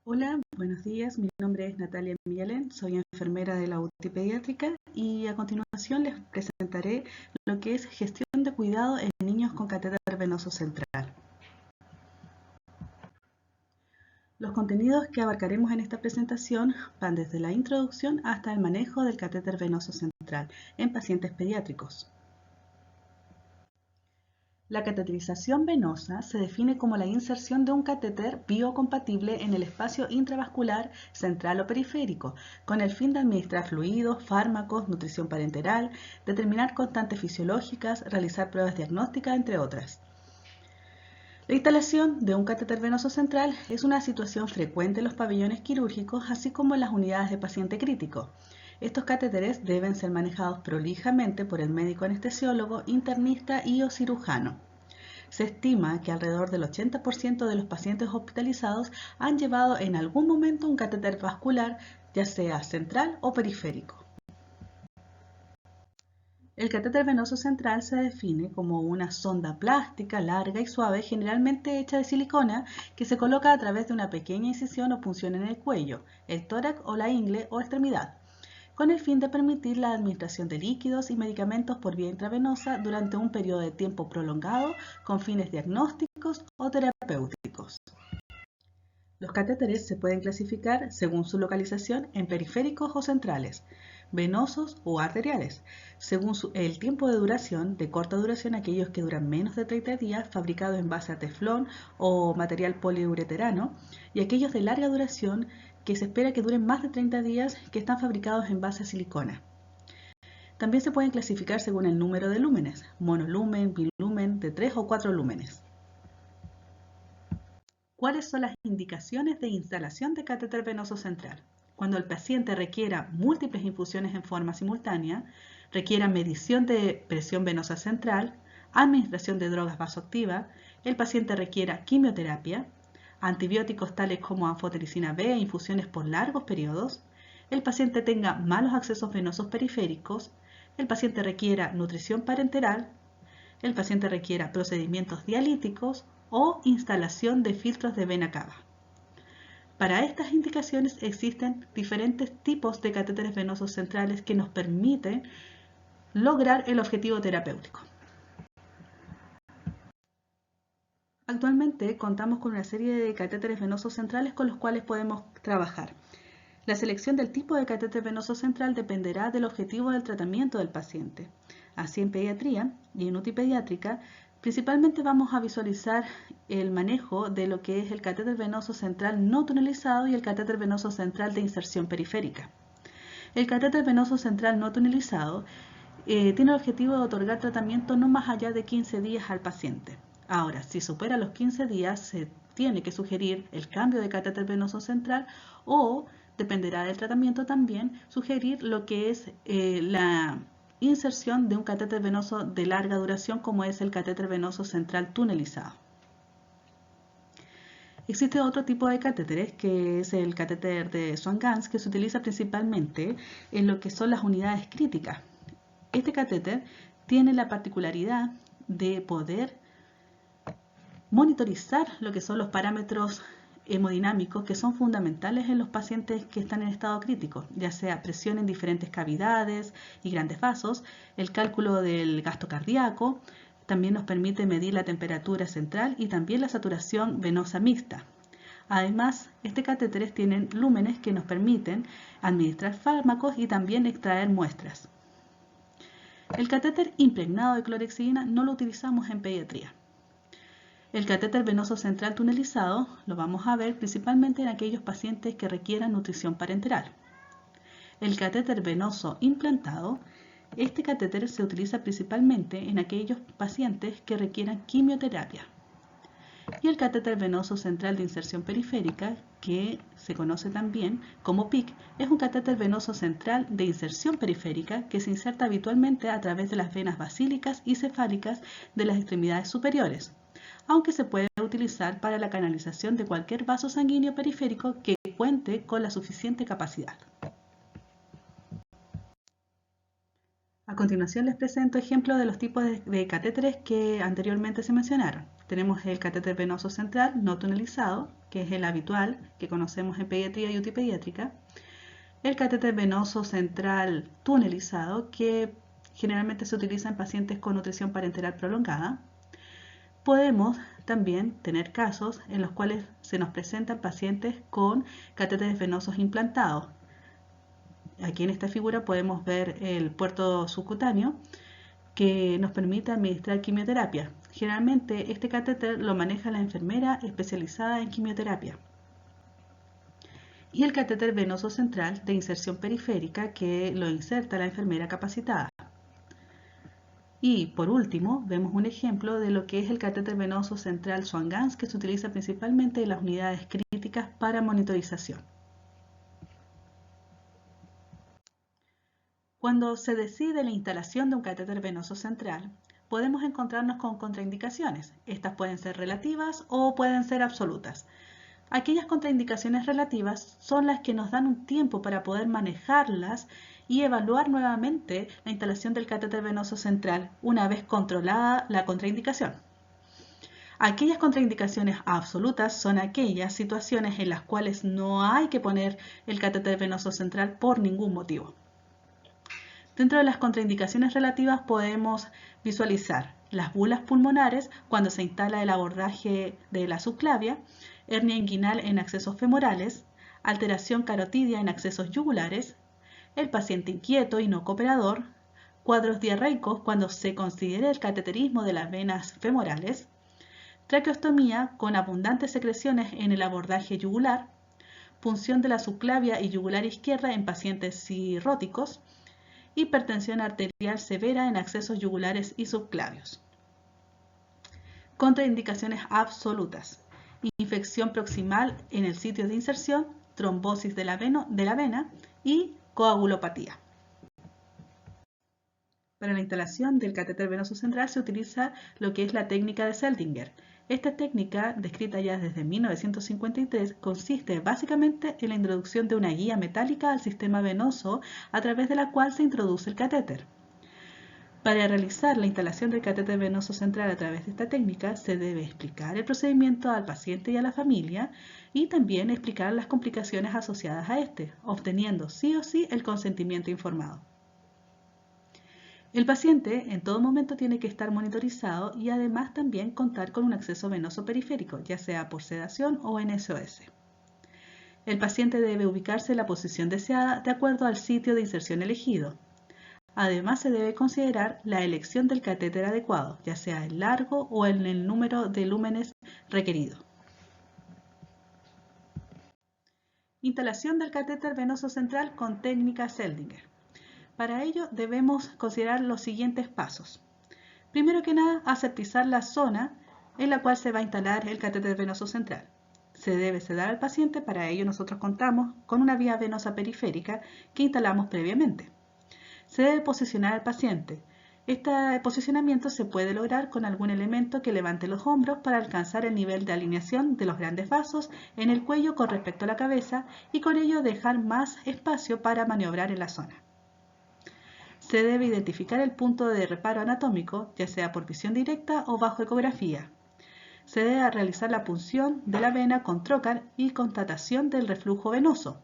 Hola, buenos días. Mi nombre es Natalia Miguelén, soy enfermera de la UTI pediátrica y a continuación les presentaré lo que es gestión de cuidado en niños con catéter venoso central. Los contenidos que abarcaremos en esta presentación van desde la introducción hasta el manejo del catéter venoso central en pacientes pediátricos. La cateterización venosa se define como la inserción de un catéter biocompatible en el espacio intravascular central o periférico, con el fin de administrar fluidos, fármacos, nutrición parenteral, determinar constantes fisiológicas, realizar pruebas diagnósticas, entre otras. La instalación de un catéter venoso central es una situación frecuente en los pabellones quirúrgicos, así como en las unidades de paciente crítico. Estos catéteres deben ser manejados prolijamente por el médico anestesiólogo, internista y o cirujano. Se estima que alrededor del 80% de los pacientes hospitalizados han llevado en algún momento un catéter vascular, ya sea central o periférico. El catéter venoso central se define como una sonda plástica, larga y suave, generalmente hecha de silicona, que se coloca a través de una pequeña incisión o punción en el cuello, el tórax o la ingle o extremidad, con el fin de permitir la administración de líquidos y medicamentos por vía intravenosa durante un periodo de tiempo prolongado con fines diagnósticos o terapéuticos. Los catéteres se pueden clasificar según su localización en periféricos o centrales, venosos o arteriales, según el tiempo de duración, de corta duración aquellos que duran menos de 30 días, fabricados en base a teflón o material poliureterano, y aquellos de larga duración que se espera que duren más de 30 días, que están fabricados en base a silicona. También se pueden clasificar según el número de lúmenes, monolumen, bilumen, de 3 o 4 lúmenes. ¿Cuáles son las indicaciones de instalación de catéter venoso central? Cuando el paciente requiera múltiples infusiones en forma simultánea, requiera medición de presión venosa central, administración de drogas vasoactivas, el paciente requiera quimioterapia, antibióticos tales como anfotericina B e infusiones por largos periodos, el paciente tenga malos accesos venosos periféricos, el paciente requiera nutrición parenteral, el paciente requiera procedimientos dialíticos o instalación de filtros de vena cava. Para estas indicaciones existen diferentes tipos de catéteres venosos centrales que nos permiten lograr el objetivo terapéutico. Actualmente contamos con una serie de catéteres venosos centrales con los cuales podemos trabajar. La selección del tipo de catéter venoso central dependerá del objetivo del tratamiento del paciente. Así en pediatría y en UTI pediátrica, principalmente vamos a visualizar el manejo de lo que es el catéter venoso central no tunelizado y el catéter venoso central de inserción periférica. El catéter venoso central no tunelizado tiene el objetivo de otorgar tratamiento no más allá de 15 días al paciente. Ahora, si supera los 15 días, se tiene que sugerir el cambio de catéter venoso central o, dependerá del tratamiento también, sugerir lo que es la inserción de un catéter venoso de larga duración como es el catéter venoso central tunelizado. Existe otro tipo de catéteres que es el catéter de Swan-Ganz, que se utiliza principalmente en lo que son las unidades críticas. Este catéter tiene la particularidad de poder monitorizar lo que son los parámetros hemodinámicos que son fundamentales en los pacientes que están en estado crítico, ya sea presión en diferentes cavidades y grandes vasos, el cálculo del gasto cardíaco, también nos permite medir la temperatura central y también la saturación venosa mixta. Además, este catéteres tienen lúmenes que nos permiten administrar fármacos y también extraer muestras. El catéter impregnado de clorhexidina no lo utilizamos en pediatría. El catéter venoso central tunelizado lo vamos a ver principalmente en aquellos pacientes que requieran nutrición parenteral. El catéter venoso implantado, este catéter se utiliza principalmente en aquellos pacientes que requieran quimioterapia. Y el catéter venoso central de inserción periférica, que se conoce también como PIC, es un catéter venoso central de inserción periférica que se inserta habitualmente a través de las venas basílicas y cefálicas de las extremidades superiores, aunque se puede utilizar para la canalización de cualquier vaso sanguíneo periférico que cuente con la suficiente capacidad. A continuación les presento ejemplos de los tipos de catéteres que anteriormente se mencionaron. Tenemos el catéter venoso central no tunelizado, que es el habitual que conocemos en pediatría y UTI pediátrica. El catéter venoso central tunelizado, que generalmente se utiliza en pacientes con nutrición parenteral prolongada. Podemos también tener casos en los cuales se nos presentan pacientes con catéteres venosos implantados. Aquí en esta figura podemos ver el puerto subcutáneo que nos permite administrar quimioterapia. Generalmente este catéter lo maneja la enfermera especializada en quimioterapia. Y el catéter venoso central de inserción periférica, que lo inserta la enfermera capacitada. Y por último, vemos un ejemplo de lo que es el catéter venoso central Swan-Ganz, que se utiliza principalmente en las unidades críticas para monitorización. Cuando se decide la instalación de un catéter venoso central, podemos encontrarnos con contraindicaciones. Estas pueden ser relativas o pueden ser absolutas. Aquellas contraindicaciones relativas son las que nos dan un tiempo para poder manejarlas y evaluar nuevamente la instalación del catéter venoso central una vez controlada la contraindicación. Aquellas contraindicaciones absolutas son aquellas situaciones en las cuales no hay que poner el catéter venoso central por ningún motivo. Dentro de las contraindicaciones relativas podemos visualizar las bulas pulmonares cuando se instala el abordaje de la subclavia, hernia inguinal en accesos femorales, alteración carotidia en accesos yugulares, el paciente inquieto y no cooperador, cuadros diarreicos cuando se considera el cateterismo de las venas femorales, traqueostomía con abundantes secreciones en el abordaje yugular, punción de la subclavia y yugular izquierda en pacientes cirróticos, hipertensión arterial severa en accesos yugulares y subclavios. Contraindicaciones absolutas: infección proximal en el sitio de inserción, trombosis de la vena y coagulopatía. Para la instalación del catéter venoso central se utiliza lo que es la técnica de Seldinger. Esta técnica, descrita ya desde 1953, consiste básicamente en la introducción de una guía metálica al sistema venoso a través de la cual se introduce el catéter. Para realizar la instalación del catéter venoso central a través de esta técnica, se debe explicar el procedimiento al paciente y a la familia y también explicar las complicaciones asociadas a este, obteniendo sí o sí el consentimiento informado. El paciente en todo momento tiene que estar monitorizado y además también contar con un acceso venoso periférico, ya sea por sedación o en SOS. El paciente debe ubicarse en la posición deseada de acuerdo al sitio de inserción elegido. Además, se debe considerar la elección del catéter adecuado, ya sea el largo o en el número de lúmenes requerido. Instalación del catéter venoso central con técnica Seldinger. Para ello debemos considerar los siguientes pasos. Primero que nada, aseptizar la zona en la cual se va a instalar el catéter venoso central. Se debe sedar al paciente, para ello nosotros contamos con una vía venosa periférica que instalamos previamente. Se debe posicionar al paciente. Este posicionamiento se puede lograr con algún elemento que levante los hombros para alcanzar el nivel de alineación de los grandes vasos en el cuello con respecto a la cabeza y con ello dejar más espacio para maniobrar en la zona. Se debe identificar el punto de reparo anatómico, ya sea por visión directa o bajo ecografía. Se debe realizar la punción de la vena con trocar y constatación del reflujo venoso.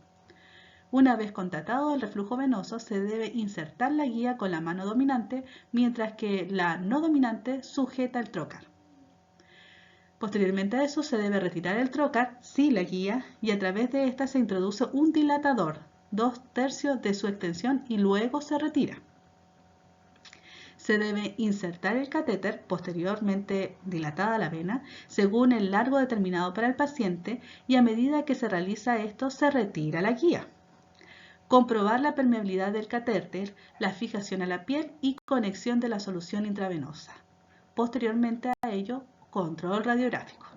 Una vez constatado el reflujo venoso, se debe insertar la guía con la mano dominante, mientras que la no dominante sujeta el trocar. Posteriormente a eso se debe retirar el trocar, sí la guía, y a través de esta se introduce un dilatador, 2/3 de su extensión, y luego se retira. Se debe insertar el catéter, posteriormente dilatada la vena, según el largo determinado para el paciente, y a medida que se realiza esto se retira la guía. Comprobar la permeabilidad del catéter, la fijación a la piel y conexión de la solución intravenosa. Posteriormente a ello, control radiográfico.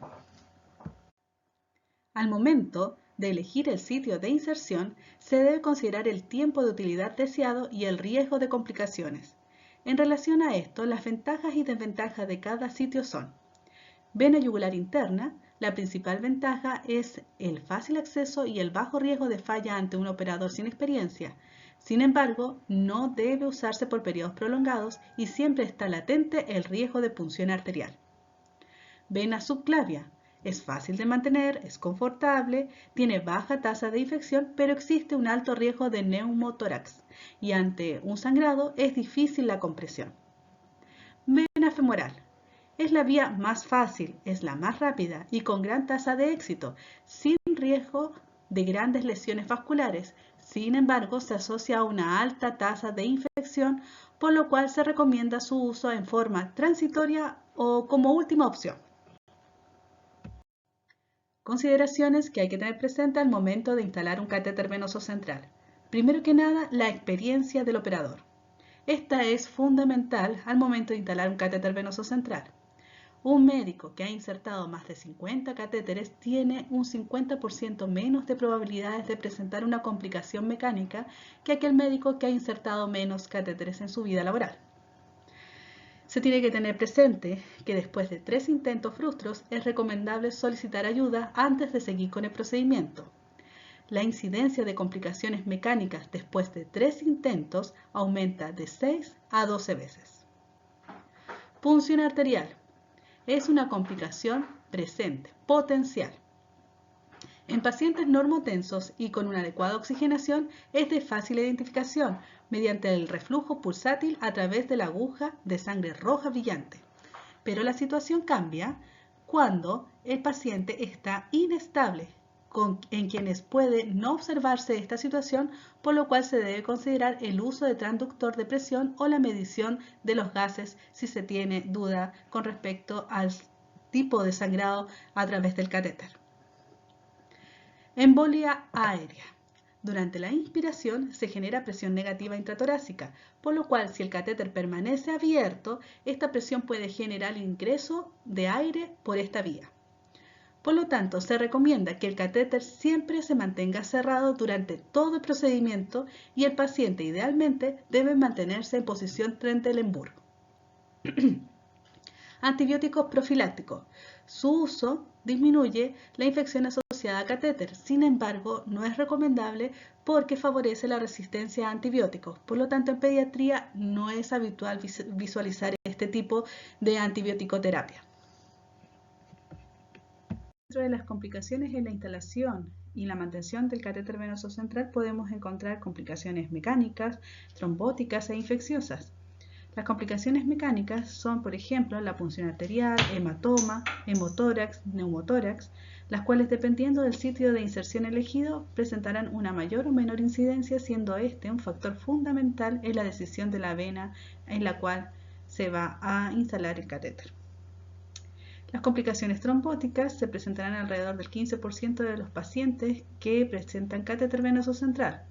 Al momento de elegir el sitio de inserción, se debe considerar el tiempo de utilidad deseado y el riesgo de complicaciones. En relación a esto, las ventajas y desventajas de cada sitio son: vena yugular interna. La principal ventaja es el fácil acceso y el bajo riesgo de falla ante un operador sin experiencia. Sin embargo, no debe usarse por periodos prolongados y siempre está latente el riesgo de punción arterial. Vena subclavia. Es fácil de mantener, es confortable, tiene baja tasa de infección, pero existe un alto riesgo de neumotórax y ante un sangrado es difícil la compresión. Vena femoral. Es la vía más fácil, es la más rápida y con gran tasa de éxito, sin riesgo de grandes lesiones vasculares. Sin embargo, se asocia a una alta tasa de infección, por lo cual se recomienda su uso en forma transitoria o como última opción. Consideraciones que hay que tener presente al momento de instalar un catéter venoso central. Primero que nada, la experiencia del operador. Esta es fundamental al momento de instalar un catéter venoso central. Un médico que ha insertado más de 50 catéteres tiene un 50% menos de probabilidades de presentar una complicación mecánica que aquel médico que ha insertado menos catéteres en su vida laboral. Se tiene que tener presente que después de 3 intentos frustros es recomendable solicitar ayuda antes de seguir con el procedimiento. La incidencia de complicaciones mecánicas después de 3 intentos aumenta de 6 a 12 veces. Punción arterial. Es una complicación presente, potencial. En pacientes normotensos y con una adecuada oxigenación es de fácil identificación mediante el reflujo pulsátil a través de la aguja de sangre roja brillante. Pero la situación cambia cuando el paciente está inestable, en quienes puede no observarse esta situación, por lo cual se debe considerar el uso de transductor de presión o la medición de los gases si se tiene duda con respecto al tipo de sangrado a través del catéter. Embolia aérea. Durante la inspiración se genera presión negativa intratorácica, por lo cual si el catéter permanece abierto, esta presión puede generar ingreso de aire por esta vía. Por lo tanto, se recomienda que el catéter siempre se mantenga cerrado durante todo el procedimiento y el paciente idealmente debe mantenerse en posición frente al embur. Antibióticos profilácticos. Su uso disminuye la infección asociada a catéter, sin embargo, no es recomendable porque favorece la resistencia a antibióticos. Por lo tanto, en pediatría no es habitual visualizar este tipo de antibiótico-terapia. Dentro de las complicaciones en la instalación y la mantención del catéter venoso central podemos encontrar complicaciones mecánicas, trombóticas e infecciosas. Las complicaciones mecánicas son, por ejemplo, la punción arterial, hematoma, hemotórax, neumotórax, las cuales dependiendo del sitio de inserción elegido presentarán una mayor o menor incidencia, siendo este un factor fundamental en la decisión de la vena en la cual se va a instalar el catéter. Las complicaciones trombóticas se presentarán alrededor del 15% de los pacientes que presentan catéter venoso central.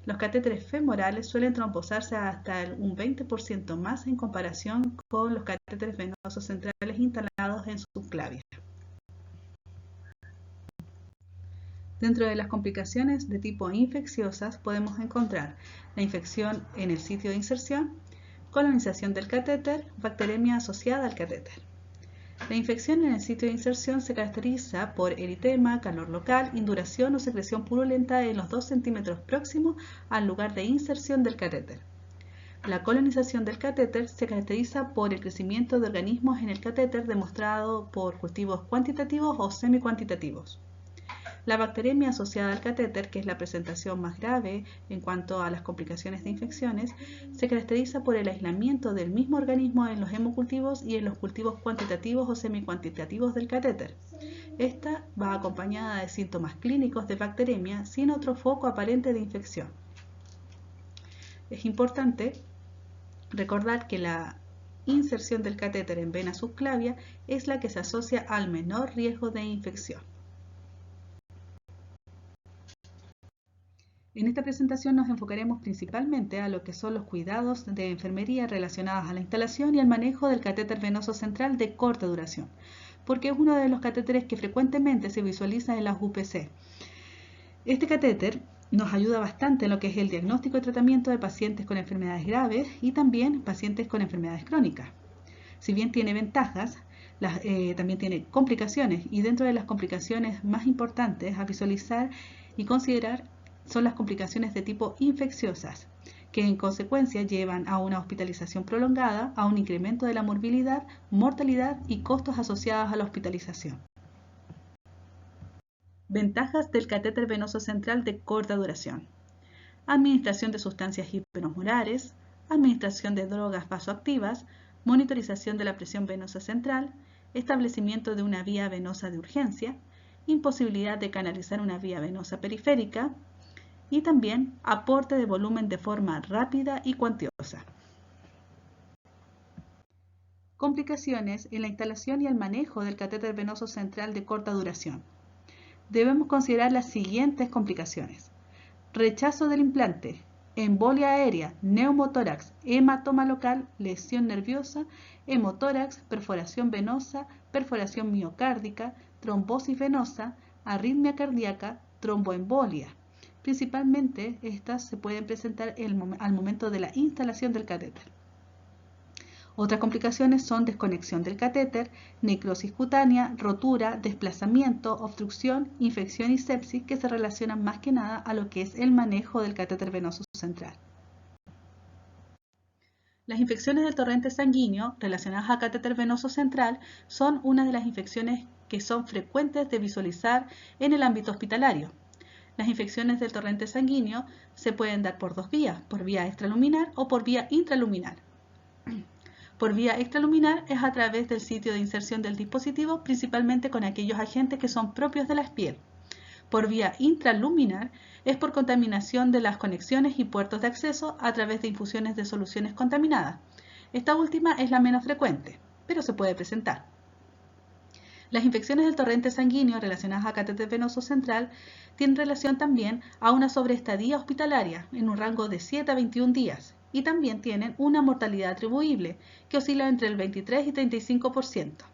Los catéteres femorales suelen trombosarse hasta un 20% más en comparación con los catéteres venosos centrales instalados en subclavia. Dentro de las complicaciones de tipo infecciosas podemos encontrar la infección en el sitio de inserción, colonización del catéter, bacteremia asociada al catéter. La infección en el sitio de inserción se caracteriza por eritema, calor local, induración o secreción purulenta en los 2 centímetros próximos al lugar de inserción del catéter. La colonización del catéter se caracteriza por el crecimiento de organismos en el catéter demostrado por cultivos cuantitativos o semicuantitativos. La bacteremia asociada al catéter, que es la presentación más grave en cuanto a las complicaciones de infecciones, se caracteriza por el aislamiento del mismo organismo en los hemocultivos y en los cultivos cuantitativos o semicuantitativos del catéter. Esta va acompañada de síntomas clínicos de bacteremia sin otro foco aparente de infección. Es importante recordar que la inserción del catéter en vena subclavia es la que se asocia al menor riesgo de infección. En esta presentación nos enfocaremos principalmente a lo que son los cuidados de enfermería relacionados a la instalación y el manejo del catéter venoso central de corta duración, porque es uno de los catéteres que frecuentemente se visualiza en las UPC. Este catéter nos ayuda bastante en lo que es el diagnóstico y tratamiento de pacientes con enfermedades graves y también pacientes con enfermedades crónicas. Si bien tiene ventajas, también tiene complicaciones, y dentro de las complicaciones más importantes a visualizar y considerar son las complicaciones de tipo infecciosas, que en consecuencia llevan a una hospitalización prolongada, a un incremento de la morbilidad, mortalidad y costos asociados a la hospitalización. Ventajas del catéter venoso central de corta duración. Administración de sustancias hiperosmolares, administración de drogas vasoactivas, monitorización de la presión venosa central, establecimiento de una vía venosa de urgencia, imposibilidad de canalizar una vía venosa periférica y también aporte de volumen de forma rápida y cuantiosa. Complicaciones en la instalación y el manejo del catéter venoso central de corta duración. Debemos considerar las siguientes complicaciones: rechazo del implante, embolia aérea, neumotórax, hematoma local, lesión nerviosa, hemotórax, perforación venosa, perforación miocárdica, trombosis venosa, arritmia cardíaca, tromboembolia. Principalmente estas se pueden presentar al momento de la instalación del catéter. Otras complicaciones son desconexión del catéter, necrosis cutánea, rotura, desplazamiento, obstrucción, infección y sepsis, que se relacionan más que nada a lo que es el manejo del catéter venoso central. Las infecciones del torrente sanguíneo relacionadas al catéter venoso central son una de las infecciones que son frecuentes de visualizar en el ámbito hospitalario. Las infecciones del torrente sanguíneo se pueden dar por dos vías, por vía extraluminar o por vía intraluminar. Por vía extraluminar es a través del sitio de inserción del dispositivo, principalmente con aquellos agentes que son propios de la piel. Por vía intraluminar es por contaminación de las conexiones y puertos de acceso a través de infusiones de soluciones contaminadas. Esta última es la menos frecuente, pero se puede presentar. Las infecciones del torrente sanguíneo relacionadas a catéter venoso central tienen relación también a una sobreestadía hospitalaria en un rango de 7 a 21 días y también tienen una mortalidad atribuible que oscila entre el 23 y 35%.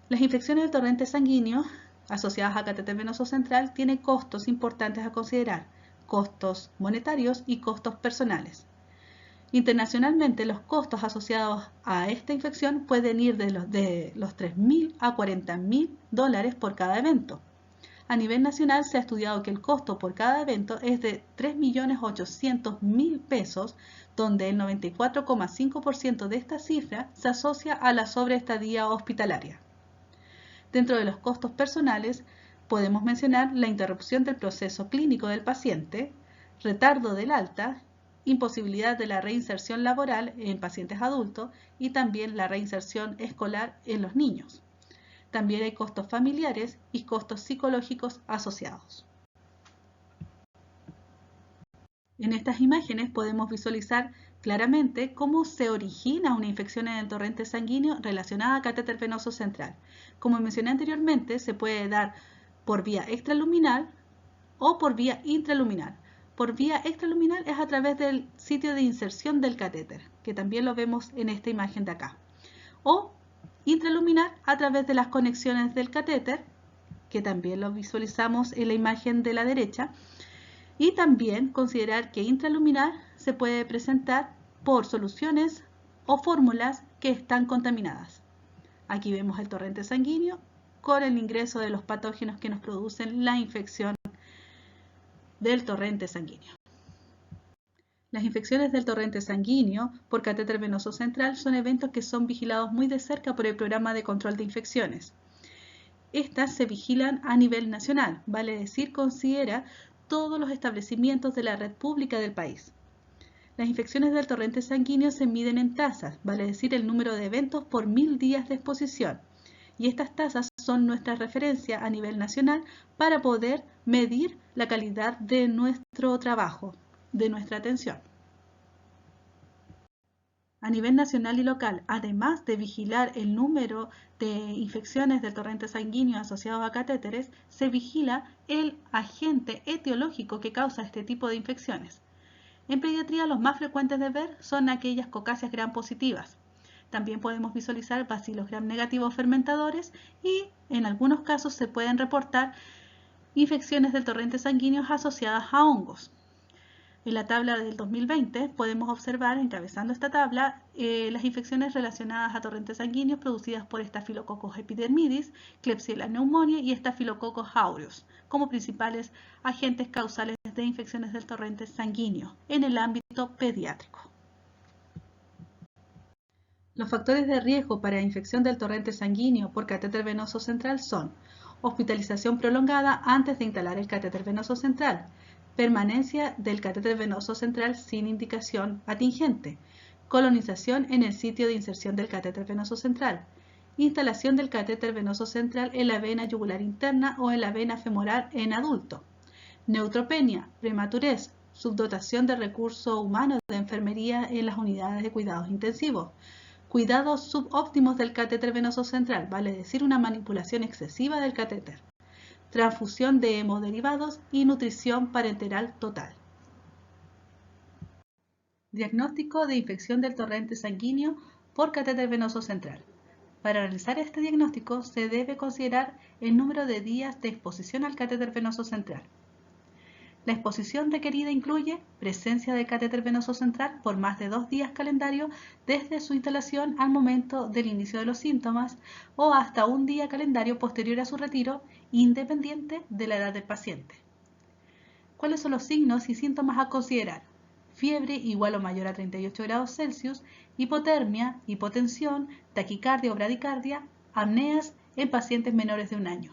Las infecciones del torrente sanguíneo asociadas a catéter venoso central tienen costos importantes a considerar, costos monetarios y costos personales. Internacionalmente, los costos asociados a esta infección pueden ir de los $3.000 a $40.000 por cada evento. A nivel nacional se ha estudiado que el costo por cada evento es de 3.800.000 pesos, donde el 94,5% de esta cifra se asocia a la sobreestadía hospitalaria. Dentro de los costos personales podemos mencionar la interrupción del proceso clínico del paciente, retardo del alta, imposibilidad de la reinserción laboral en pacientes adultos y también la reinserción escolar en los niños. También hay costos familiares y costos psicológicos asociados. En estas imágenes podemos visualizar claramente cómo se origina una infección en el torrente sanguíneo relacionada a catéter venoso central. Como mencioné anteriormente, se puede dar por vía extraluminal o por vía intraluminal. Por vía extraluminal es a través del sitio de inserción del catéter, que también lo vemos en esta imagen de acá. O intraluminar a través de las conexiones del catéter, que también lo visualizamos en la imagen de la derecha. Y también considerar que intraluminar se puede presentar por soluciones o fórmulas que están contaminadas. Aquí vemos el torrente sanguíneo con el ingreso de los patógenos que nos producen la infección del torrente sanguíneo. Las infecciones del torrente sanguíneo por catéter venoso central son eventos que son vigilados muy de cerca por el Programa de Control de Infecciones. Estas se vigilan a nivel nacional, vale decir, considera todos los establecimientos de la red pública del país. Las infecciones del torrente sanguíneo se miden en tasas, vale decir el número de eventos por 1000 días de exposición. Y estas tasas son nuestra referencia a nivel nacional para poder medir la calidad de nuestro trabajo, de nuestra atención. A nivel nacional y local, además de vigilar el número de infecciones del torrente sanguíneo asociados a catéteres, se vigila el agente etiológico que causa este tipo de infecciones. En pediatría, los más frecuentes de ver son aquellas cocáceas gram positivas. También podemos visualizar bacilos gram negativos fermentadores y en algunos casos se pueden reportar infecciones del torrente sanguíneo asociadas a hongos. En la tabla del 2020 podemos observar, encabezando esta tabla, las infecciones relacionadas a torrentes sanguíneos producidas por Staphylococcus epidermidis, Klebsiella pneumoniae y Staphylococcus aureus como principales agentes causales de infecciones del torrente sanguíneo en el ámbito pediátrico. Los factores de riesgo para infección del torrente sanguíneo por catéter venoso central son hospitalización prolongada antes de instalar el catéter venoso central, permanencia del catéter venoso central sin indicación atingente, colonización en el sitio de inserción del catéter venoso central, instalación del catéter venoso central en la vena yugular interna o en la vena femoral en adulto, neutropenia, prematurez, subdotación de recursos humanos de enfermería en las unidades de cuidados intensivos, cuidados subóptimos del catéter venoso central, vale decir una manipulación excesiva del catéter, transfusión de hemoderivados y nutrición parenteral total. Diagnóstico de infección del torrente sanguíneo por catéter venoso central. Para realizar este diagnóstico se debe considerar el número de días de exposición al catéter venoso central. La exposición requerida incluye presencia del catéter venoso central por más de 2 días calendario desde su instalación al momento del inicio de los síntomas o hasta un día calendario posterior a su retiro, independiente de la edad del paciente. ¿Cuáles son los signos y síntomas a considerar? Fiebre igual o mayor a 38 grados Celsius, hipotermia, hipotensión, taquicardia o bradicardia, apneas en pacientes menores de 1 año.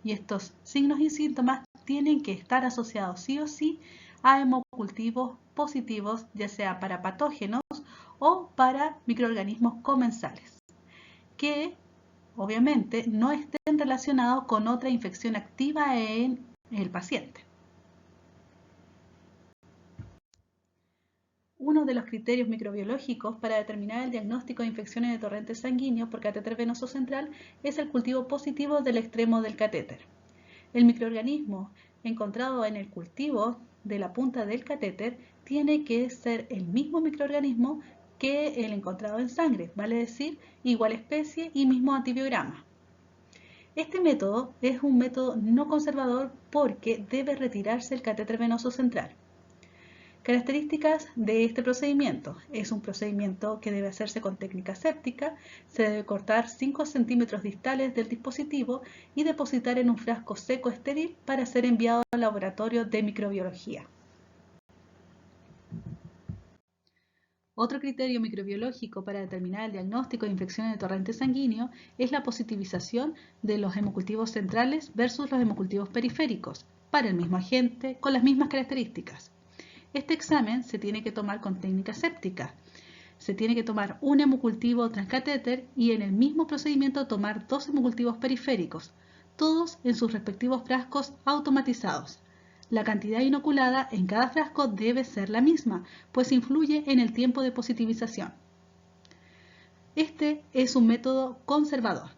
Y estos signos y síntomas tienen que estar asociados sí o sí a hemocultivos positivos, ya sea para patógenos o para microorganismos comensales, que obviamente no estén relacionados con otra infección activa en el paciente. Uno de los criterios microbiológicos para determinar el diagnóstico de infecciones de torrente sanguíneo por catéter venoso central es el cultivo positivo del extremo del catéter. El microorganismo encontrado en el cultivo de la punta del catéter tiene que ser el mismo microorganismo que el encontrado en sangre, vale decir, igual especie y mismo antibiograma. Este método es un método no conservador porque debe retirarse el catéter venoso central. Características de este procedimiento. Es un procedimiento que debe hacerse con técnica séptica, se debe cortar 5 centímetros distales del dispositivo y depositar en un frasco seco estéril para ser enviado al laboratorio de microbiología. Otro criterio microbiológico para determinar el diagnóstico de infección de torrente sanguíneo es la positivización de los hemocultivos centrales versus los hemocultivos periféricos, para el mismo agente, con las mismas características. Este examen se tiene que tomar con técnica séptica. Se tiene que tomar un hemocultivo transcatéter y en el mismo procedimiento tomar 2 hemocultivos periféricos, todos en sus respectivos frascos automatizados. La cantidad inoculada en cada frasco debe ser la misma, pues influye en el tiempo de positivización. Este es un método conservador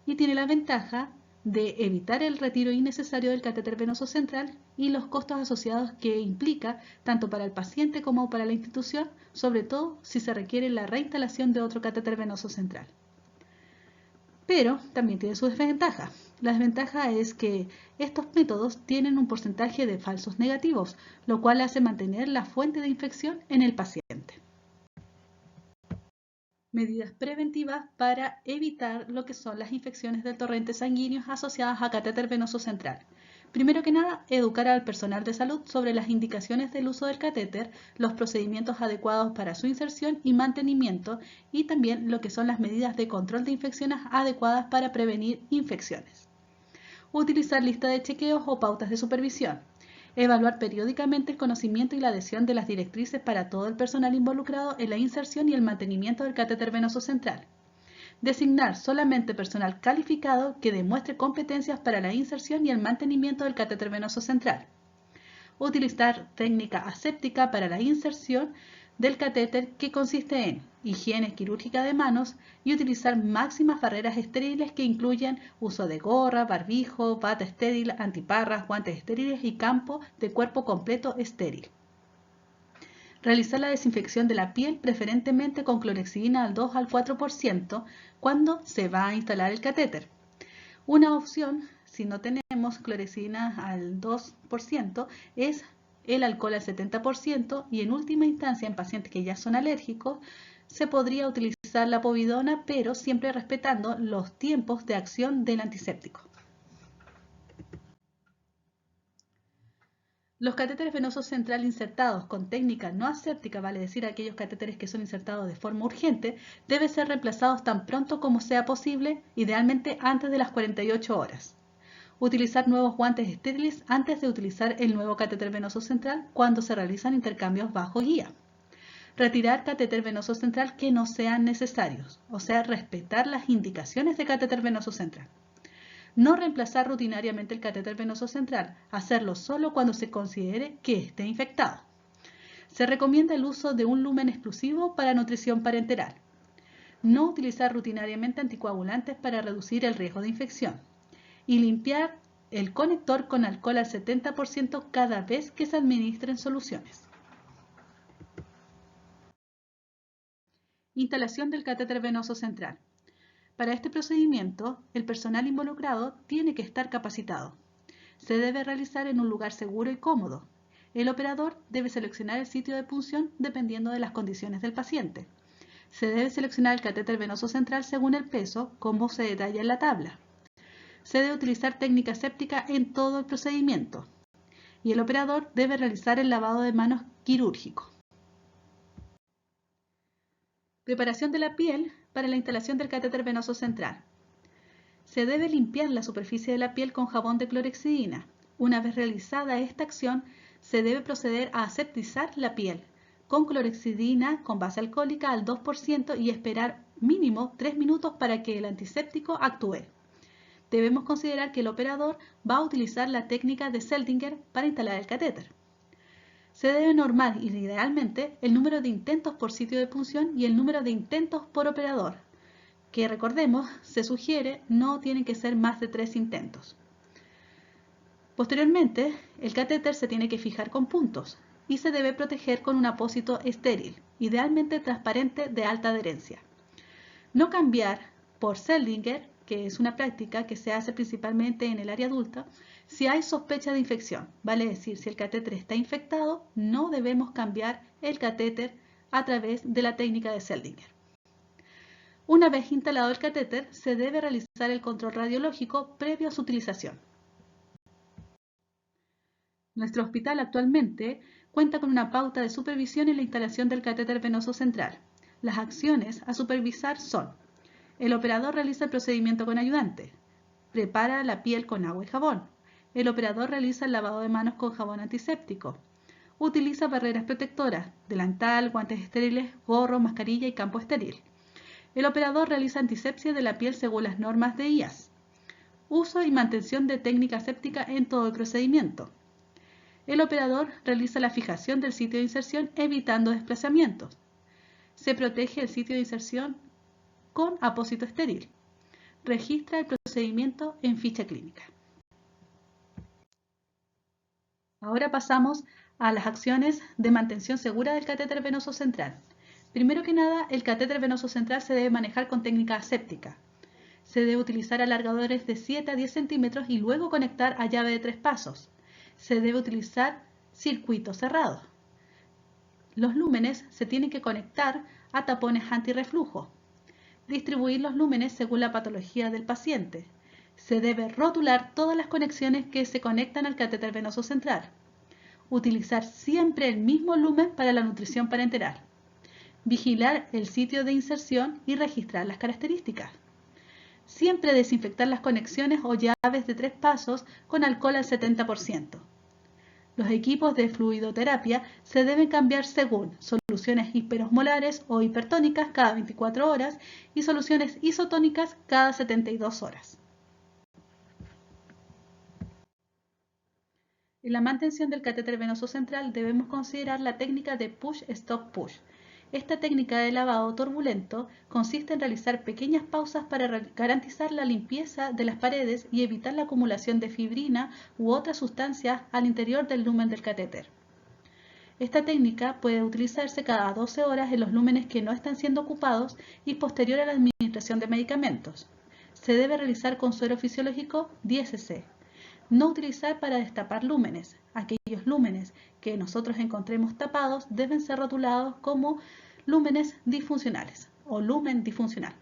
y tiene la ventaja de evitar el retiro innecesario del catéter venoso central y los costos asociados que implica tanto para el paciente como para la institución, sobre todo si se requiere la reinstalación de otro catéter venoso central. Pero también tiene su desventaja. La desventaja es que estos métodos tienen un porcentaje de falsos negativos, lo cual hace mantener la fuente de infección en el paciente. Medidas preventivas para evitar lo que son las infecciones del torrente sanguíneo asociadas a catéter venoso central. Primero que nada, educar al personal de salud sobre las indicaciones del uso del catéter, los procedimientos adecuados para su inserción y mantenimiento y también lo que son las medidas de control de infecciones adecuadas para prevenir infecciones. Utilizar lista de chequeos o pautas de supervisión. Evaluar periódicamente el conocimiento y la adhesión de las directrices para todo el personal involucrado en la inserción y el mantenimiento del catéter venoso central. Designar solamente personal calificado que demuestre competencias para la inserción y el mantenimiento del catéter venoso central. Utilizar técnica aséptica para la inserción del catéter, que consiste en higiene quirúrgica de manos y utilizar máximas barreras estériles que incluyen uso de gorra, barbijo, bata estéril, antiparras, guantes estériles y campo de cuerpo completo estéril. Realizar la desinfección de la piel preferentemente con clorexidina al 2 al 4% cuando se va a instalar el catéter. Una opción, si no tenemos clorexidina al 2%, es el alcohol al 70% y en última instancia en pacientes que ya son alérgicos se podría utilizar la povidona, pero siempre respetando los tiempos de acción del antiséptico. Los catéteres venosos central insertados con técnica no aséptica, vale decir aquellos catéteres que son insertados de forma urgente, deben ser reemplazados tan pronto como sea posible, idealmente antes de las 48 horas. Utilizar nuevos guantes estériles antes de utilizar el nuevo catéter venoso central cuando se realizan intercambios bajo guía. Retirar catéter venoso central que no sean necesarios, o sea, respetar las indicaciones de catéter venoso central. No reemplazar rutinariamente el catéter venoso central, hacerlo solo cuando se considere que esté infectado. Se recomienda el uso de un lumen exclusivo para nutrición parenteral. No utilizar rutinariamente anticoagulantes para reducir el riesgo de infección. Y limpiar el conector con alcohol al 70% cada vez que se administren soluciones. Instalación del catéter venoso central. Para este procedimiento, el personal involucrado tiene que estar capacitado. Se debe realizar en un lugar seguro y cómodo. El operador debe seleccionar el sitio de punción dependiendo de las condiciones del paciente. Se debe seleccionar el catéter venoso central según el peso, como se detalla en la tabla. Se debe utilizar técnica séptica en todo el procedimiento. Y el operador debe realizar el lavado de manos quirúrgico. Preparación de la piel para la instalación del catéter venoso central. Se debe limpiar la superficie de la piel con jabón de clorhexidina. Una vez realizada esta acción, se debe proceder a aseptizar la piel con clorhexidina con base alcohólica al 2% y esperar mínimo 3 minutos para que el antiséptico actúe. Debemos considerar que el operador va a utilizar la técnica de Seldinger para instalar el catéter. Se debe normar idealmente el número de intentos por sitio de punción y el número de intentos por operador, que recordemos, se sugiere no tienen que ser más de 3 intentos. Posteriormente, el catéter se tiene que fijar con puntos y se debe proteger con un apósito estéril, idealmente transparente de alta adherencia. No cambiar por Seldinger, que es una práctica que se hace principalmente en el área adulta, si hay sospecha de infección, vale decir, si el catéter está infectado, no debemos cambiar el catéter a través de la técnica de Seldinger. Una vez instalado el catéter, se debe realizar el control radiológico previo a su utilización. Nuestro hospital actualmente cuenta con una pauta de supervisión en la instalación del catéter venoso central. Las acciones a supervisar son: el operador realiza el procedimiento con ayudante, prepara la piel con agua y jabón, el operador realiza el lavado de manos con jabón antiséptico, utiliza barreras protectoras, delantal, guantes estériles, gorro, mascarilla y campo estéril. El operador realiza antisepsia de la piel según las normas de IAS. Uso y mantención de técnica séptica en todo el procedimiento. El operador realiza la fijación del sitio de inserción evitando desplazamientos. Se protege el sitio de inserción con apósito estéril. Registra el procedimiento en ficha clínica. Ahora pasamos a las acciones de mantención segura del catéter venoso central. Primero que nada, el catéter venoso central se debe manejar con técnica aséptica. Se debe utilizar alargadores de 7 a 10 centímetros y luego conectar a llave de 3 pasos. Se debe utilizar circuito cerrado. Los lúmenes se tienen que conectar a tapones antirreflujo. Distribuir los lúmenes según la patología del paciente. Se debe rotular todas las conexiones que se conectan al catéter venoso central. Utilizar siempre el mismo lumen para la nutrición parenteral. Vigilar el sitio de inserción y registrar las características. Siempre desinfectar las conexiones o llaves de 3 pasos con alcohol al 70%. Los equipos de fluidoterapia se deben cambiar según soluciones hiperosmolares o hipertónicas cada 24 horas y soluciones isotónicas cada 72 horas. En la mantención del catéter venoso central debemos considerar la técnica de push-stop-push. Esta técnica de lavado turbulento consiste en realizar pequeñas pausas para garantizar la limpieza de las paredes y evitar la acumulación de fibrina u otras sustancias al interior del lumen del catéter. Esta técnica puede utilizarse cada 12 horas en los lúmenes que no están siendo ocupados y posterior a la administración de medicamentos. Se debe realizar con suero fisiológico 10 cc. No utilizar para destapar lúmenes. Aquellos lúmenes que nosotros encontremos tapados deben ser rotulados como lúmenes disfuncionales o lumen disfuncional.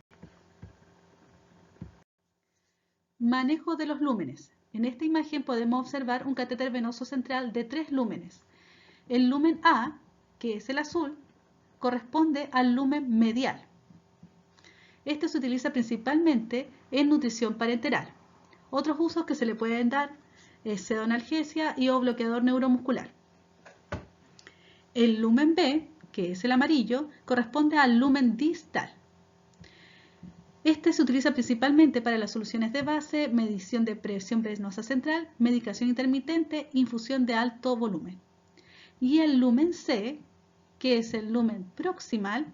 Manejo de los lúmenes. En esta imagen podemos observar un catéter venoso central de 3 lúmenes. El lumen A, que es el azul, corresponde al lumen medial. Este se utiliza principalmente en nutrición parenteral. Otros usos que se le pueden dar es pseudoanalgesia y o bloqueador neuromuscular. El lumen B, que es el amarillo, corresponde al lumen distal. Este se utiliza principalmente para las soluciones de base, medición de presión venosa central, medicación intermitente, infusión de alto volumen. Y el lumen C, que es el lumen proximal,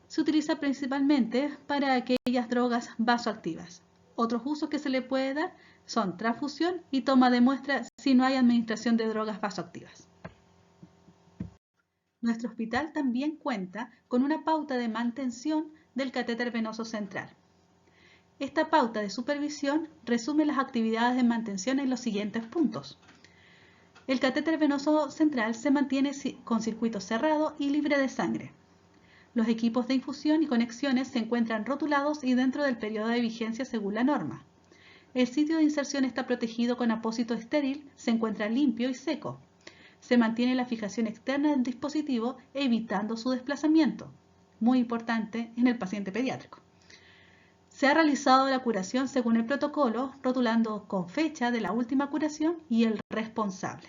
se utiliza principalmente para aquellas drogas vasoactivas. Otros usos que se le puede dar son transfusión y toma de muestra si no hay administración de drogas vasoactivas. Nuestro hospital también cuenta con una pauta de mantención del catéter venoso central. Esta pauta de supervisión resume las actividades de mantención en los siguientes puntos. El catéter venoso central se mantiene con circuito cerrado y libre de sangre. Los equipos de infusión y conexiones se encuentran rotulados y dentro del periodo de vigencia según la norma. El sitio de inserción está protegido con apósito estéril, se encuentra limpio y seco. Se mantiene la fijación externa del dispositivo evitando su desplazamiento. Muy importante en el paciente pediátrico. Se ha realizado la curación según el protocolo, rotulando con fecha de la última curación y el responsable.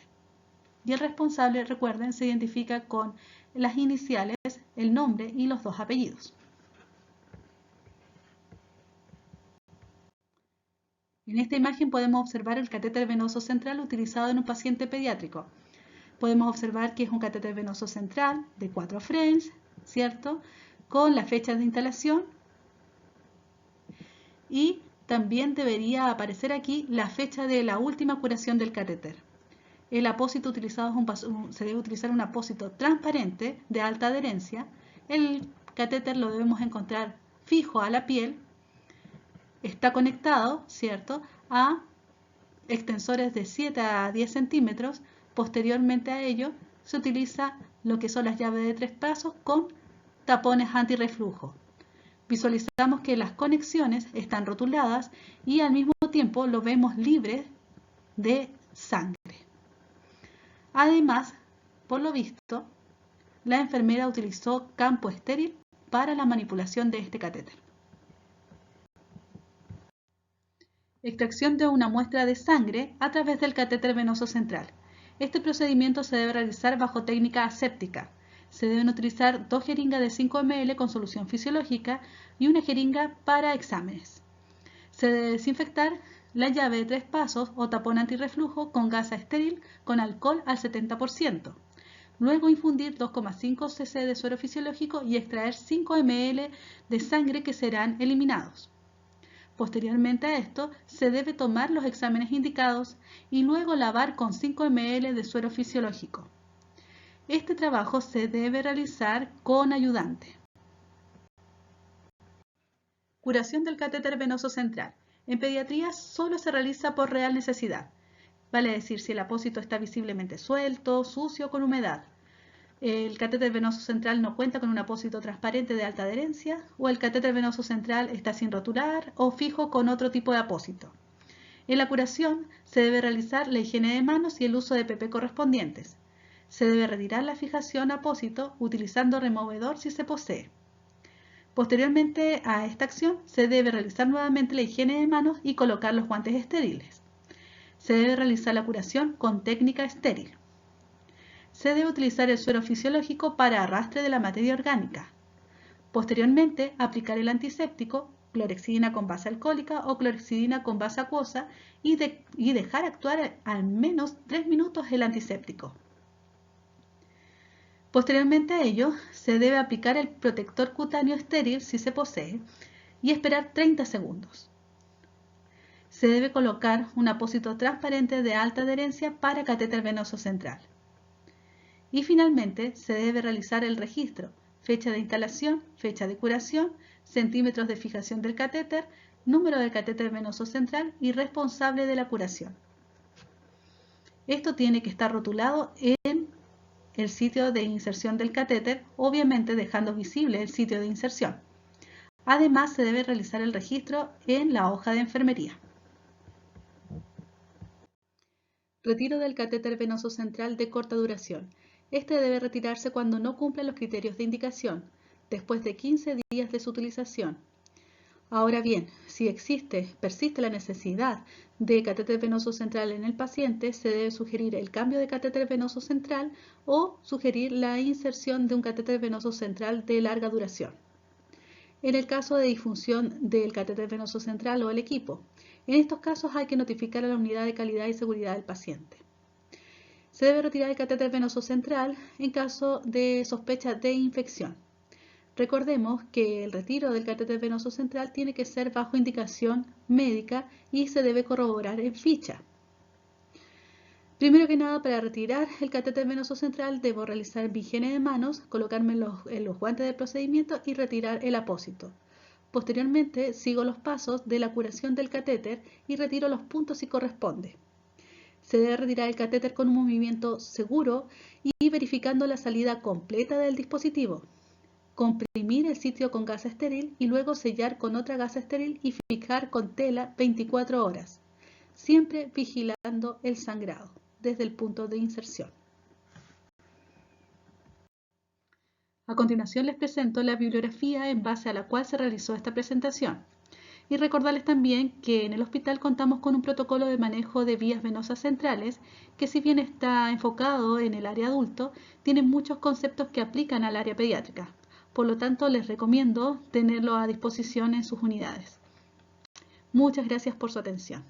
Y el responsable, recuerden, se identifica con las iniciales, el nombre y los 2 apellidos. En esta imagen podemos observar el catéter venoso central utilizado en un paciente pediátrico. Podemos observar que es un catéter venoso central de 4 French, ¿cierto? Con la fecha de instalación y también debería aparecer aquí la fecha de la última curación del catéter. El apósito utilizado se debe utilizar un apósito transparente de alta adherencia. El catéter lo debemos encontrar fijo a la piel. Está conectado, ¿cierto?, a extensores de 7 a 10 centímetros. Posteriormente a ello se utiliza lo que son las llaves de 3 pasos con tapones antirreflujo. Visualizamos que las conexiones están rotuladas y al mismo tiempo lo vemos libre de sangre. Además, por lo visto, la enfermera utilizó campo estéril para la manipulación de este catéter. Extracción de una muestra de sangre a través del catéter venoso central. Este procedimiento se debe realizar bajo técnica aséptica. Se deben utilizar 2 jeringas de 5 ml con solución fisiológica y una jeringa para exámenes. Se debe desinfectar la llave de 3 pasos o tapón antirreflujo con gasa estéril con alcohol al 70%. Luego infundir 2,5 cc de suero fisiológico y extraer 5 ml de sangre que serán eliminados. Posteriormente a esto, se debe tomar los exámenes indicados y luego lavar con 5 ml de suero fisiológico. Este trabajo se debe realizar con ayudante. Curación del catéter venoso central. En pediatría solo se realiza por real necesidad. Vale decir si el apósito está visiblemente suelto, sucio o con humedad. El catéter venoso central no cuenta con un apósito transparente de alta adherencia o el catéter venoso central está sin rotular o fijo con otro tipo de apósito. En la curación se debe realizar la higiene de manos y el uso de PP correspondientes. Se debe retirar la fijación apósito utilizando removedor si se posee. Posteriormente a esta acción se debe realizar nuevamente la higiene de manos y colocar los guantes estériles. Se debe realizar la curación con técnica estéril. Se debe utilizar el suero fisiológico para arrastre de la materia orgánica. Posteriormente, aplicar el antiséptico, clorexidina con base alcohólica o clorexidina con base acuosa y dejar actuar al menos 3 minutos el antiséptico. Posteriormente a ello, se debe aplicar el protector cutáneo estéril si se posee y esperar 30 segundos. Se debe colocar un apósito transparente de alta adherencia para catéter venoso central. Y finalmente se debe realizar el registro, fecha de instalación, fecha de curación, centímetros de fijación del catéter, número del catéter venoso central y responsable de la curación. Esto tiene que estar rotulado en el sitio de inserción del catéter, obviamente dejando visible el sitio de inserción. Además, se debe realizar el registro en la hoja de enfermería. Retiro del catéter venoso central de corta duración. Este debe retirarse cuando no cumpla los criterios de indicación, después de 15 días de su utilización. Ahora bien, si persiste la necesidad de catéter venoso central en el paciente, se debe sugerir el cambio de catéter venoso central o sugerir la inserción de un catéter venoso central de larga duración. En el caso de disfunción del catéter venoso central o el equipo, en estos casos hay que notificar a la unidad de calidad y seguridad del paciente. Se debe retirar el catéter venoso central en caso de sospecha de infección. Recordemos que el retiro del catéter venoso central tiene que ser bajo indicación médica y se debe corroborar en ficha. Primero que nada, para retirar el catéter venoso central debo realizar mi higiene de manos, colocarme en los guantes del procedimiento y retirar el apósito. Posteriormente sigo los pasos de la curación del catéter y retiro los puntos si corresponde. Se debe retirar el catéter con un movimiento seguro y verificando la salida completa del dispositivo. Comprimir el sitio con gasa estéril y luego sellar con otra gasa estéril y fijar con tela 24 horas, siempre vigilando el sangrado desde el punto de inserción. A continuación les presento la bibliografía en base a la cual se realizó esta presentación. Y recordarles también que en el hospital contamos con un protocolo de manejo de vías venosas centrales que, si bien está enfocado en el área adulto, tiene muchos conceptos que aplican al área pediátrica. Por lo tanto, les recomiendo tenerlo a disposición en sus unidades. Muchas gracias por su atención.